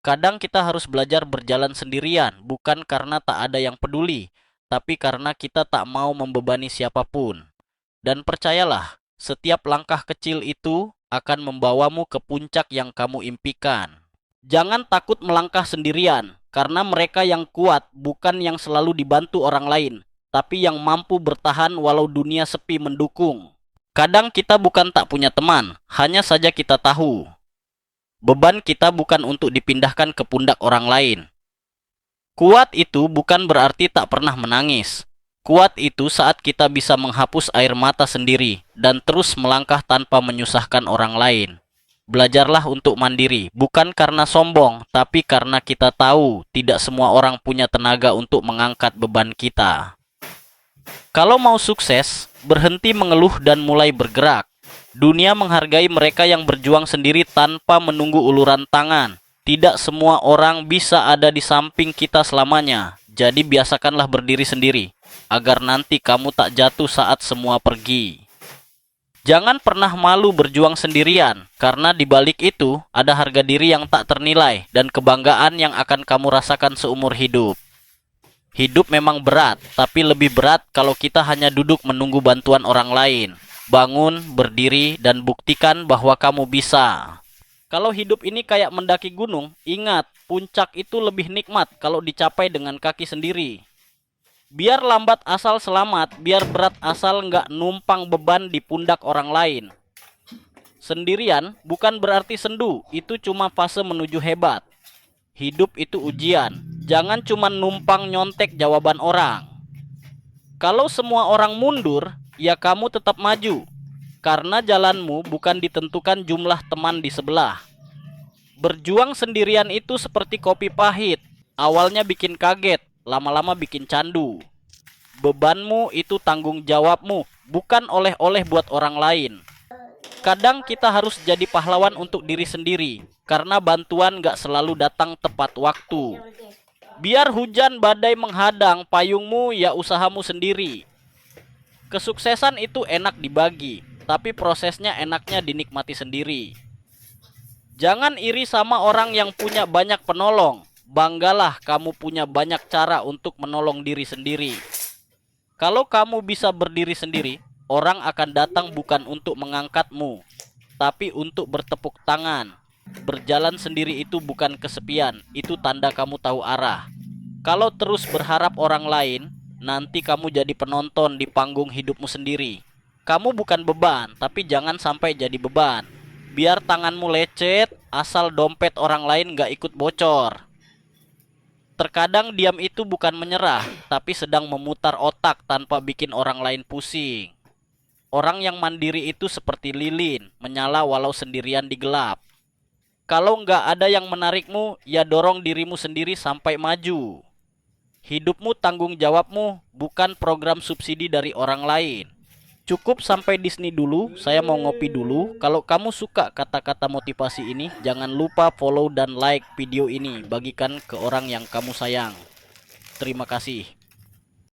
Kadang kita harus belajar berjalan sendirian, bukan karena tak ada yang peduli, tapi karena kita tak mau membebani siapapun. Dan percayalah, setiap langkah kecil itu akan membawamu ke puncak yang kamu impikan. Jangan takut melangkah sendirian, karena mereka yang kuat bukan yang selalu dibantu orang lain, tapi yang mampu bertahan walau dunia sepi mendukung. Kadang kita bukan tak punya teman, hanya saja kita tahu beban kita bukan untuk dipindahkan ke pundak orang lain. Kuat itu bukan berarti tak pernah menangis. Kuat itu saat kita bisa menghapus air mata sendiri dan terus melangkah tanpa menyusahkan orang lain. Belajarlah untuk mandiri, bukan karena sombong, tapi karena kita tahu tidak semua orang punya tenaga untuk mengangkat beban kita. Kalau mau sukses, berhenti mengeluh dan mulai bergerak. Dunia menghargai mereka yang berjuang sendiri tanpa menunggu uluran tangan. Tidak semua orang bisa ada di samping kita selamanya. Jadi biasakanlah berdiri sendiri, agar nanti kamu tak jatuh saat semua pergi. Jangan pernah malu berjuang sendirian, karena di balik itu ada harga diri yang tak ternilai dan kebanggaan yang akan kamu rasakan seumur hidup. Hidup memang berat, tapi lebih berat kalau kita hanya duduk menunggu bantuan orang lain. Bangun, berdiri, dan buktikan bahwa kamu bisa. Kalau hidup ini kayak mendaki gunung, ingat, puncak itu lebih nikmat kalau dicapai dengan kaki sendiri. Biar lambat asal selamat, biar berat asal nggak numpang beban di pundak orang lain. Sendirian bukan berarti sendu, itu cuma fase menuju hebat. Hidup itu ujian, jangan cuma numpang nyontek jawaban orang. Kalau semua orang mundur, ya kamu tetap maju. Karena jalanmu bukan ditentukan jumlah teman di sebelah. Berjuang sendirian itu seperti kopi pahit. Awalnya bikin kaget, lama-lama bikin candu. Bebanmu itu tanggung jawabmu, bukan oleh-oleh buat orang lain. Kadang kita harus jadi pahlawan untuk diri sendiri, karena bantuan gak selalu datang tepat waktu. Biar hujan badai menghadang, payungmu ya usahamu sendiri. Kesuksesan itu enak dibagi, tapi prosesnya enaknya dinikmati sendiri. Jangan iri sama orang yang punya banyak penolong. Banggalah kamu punya banyak cara untuk menolong diri sendiri. Kalau kamu bisa berdiri sendiri, orang akan datang bukan untuk mengangkatmu, tapi untuk bertepuk tangan. Berjalan sendiri itu bukan kesepian, itu tanda kamu tahu arah. Kalau terus berharap orang lain, nanti kamu jadi penonton di panggung hidupmu sendiri. Kamu bukan beban, tapi jangan sampai jadi beban. Biar tanganmu lecet, asal dompet orang lain gak ikut bocor. Terkadang diam itu bukan menyerah, tapi sedang memutar otak tanpa bikin orang lain pusing. Orang yang mandiri itu seperti lilin, menyala walau sendirian di gelap. Kalau nggak ada yang menarikmu, ya dorong dirimu sendiri sampai maju. Hidupmu tanggung jawabmu, bukan program subsidi dari orang lain. Cukup sampai di sini dulu, saya mau ngopi dulu. Kalau kamu suka kata-kata motivasi ini, jangan lupa follow dan like video ini. Bagikan ke orang yang kamu sayang. Terima kasih.